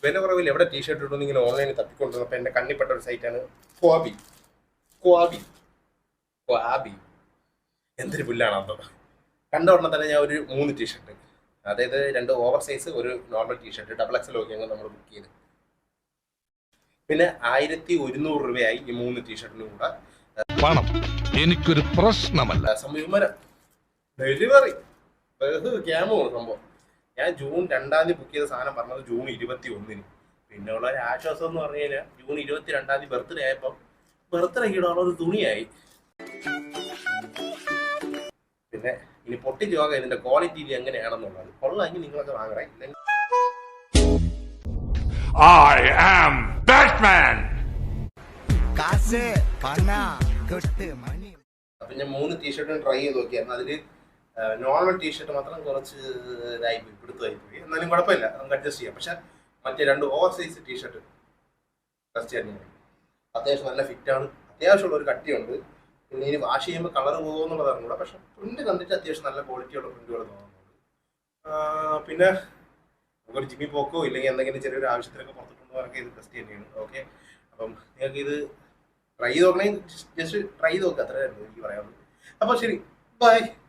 വില കുറവിൽ എവിടെ ടീഷർട്ട് ഇടുന്നു ഇങ്ങനെ ഓൺലൈനിൽ തപ്പിക്കൊണ്ടിരുന്നപ്പോൾ എൻ്റെ കണ്ണിപ്പെട്ട ഒരു സൈറ്റാണ് ക്വാബി. ക്വാബി ക്വാബി എന്തൊരു പുല്ലാണ് അത്. കണ്ട ഉടനെ തന്നെ ഞാൻ ഒരു 3 ടീഷർട്ട്, അതായത് 2 ഓവർ സൈസ്, ഒരു നോർമൽ ടീഷർട്ട്, XXL ഒക്കെ നമ്മൾ ബുക്ക് ചെയ്ത്. പിന്നെ 1100 രൂപയായി ഈ 3 ടീഷർട്ടിനും കൂടെ. പണം എനിക്കൊരു പ്രശ്നമല്ല. സംവിമരം ഡെലിവറി ക്യാമാണ് സംഭവം. ഞാൻ ജൂൺ 2 ബുക്ക് ചെയ്ത സാധനം പറഞ്ഞത് ജൂൺ 21. പിന്നെ ഉള്ള ഒരു ആശ്വാസം എന്ന് പറഞ്ഞു കഴിഞ്ഞാൽ ജൂൺ 22 ബർത്ത്ഡേ ആയപ്പം ബർത്ത്ഡേക്ക് ഇടാനുള്ള ഒരു തുണിയായി. പിന്നെ ഇനി പൊട്ടിച്ച് നോക്കാം ഇതിന്റെ ക്വാളിറ്റി എങ്ങനെയാണെന്നുള്ളത്. കൊള്ളാമെങ്കിൽ നിങ്ങളൊക്കെ വാങ്ങണേ. I am Batman. അപ്പൊ ഞാൻ 3 ടീഷർട്ടും ട്രൈ ചെയ്ത് നോക്കിയായിരുന്നു. അതില് നോർമൽ ടീഷർട്ട് മാത്രം കുറച്ച് ഇതായിപ്പോയി, പിടുത്തമായിപ്പോയി. എന്നാലും കുഴപ്പമില്ല, നമുക്ക് അഡ്ജസ്റ്റ് ചെയ്യാം. പക്ഷെ മറ്റേ 2 ഓവർ സൈസ് ടീഷർട്ട് ഫസ്റ്റ് ആയിരുന്നു. അത്യാവശ്യം നല്ല ഫിറ്റാണ്, അത്യാവശ്യമുള്ള ഒരു കട്ടിയുണ്ട്. പിന്നെ ഇനി വാഷ് ചെയ്യുമ്പോൾ കളർ പോകുമെന്നുള്ളതാണ് കൂടെ. പക്ഷെ പ്രിന്റ് കണ്ടിട്ട് അത്യാവശ്യം നല്ല ക്വാളിറ്റിയുള്ള പ്രിന്റുകൾ തോന്നുന്നുണ്ട്. പിന്നെ നമുക്കൊരു ജിമ്മിൽ പോക്കോ ഇല്ലെങ്കിൽ എന്തെങ്കിലും ചെറിയൊരു ആവശ്യത്തിനൊക്കെ പുറത്തിട്ടുള്ളവരൊക്കെ ഇത് ടെസ്റ്റ് തന്നെയാണ്. ഓക്കെ, അപ്പം നിങ്ങൾക്ക് ഇത് ട്രൈ ചെയ്ത് നോക്കണേ. ജസ്റ്റ് ട്രൈ ചെയ്ത് നോക്കുക, അത്രയായിരുന്നു എനിക്ക് പറയാനുള്ളത്. അപ്പോൾ ശരി, ബൈ.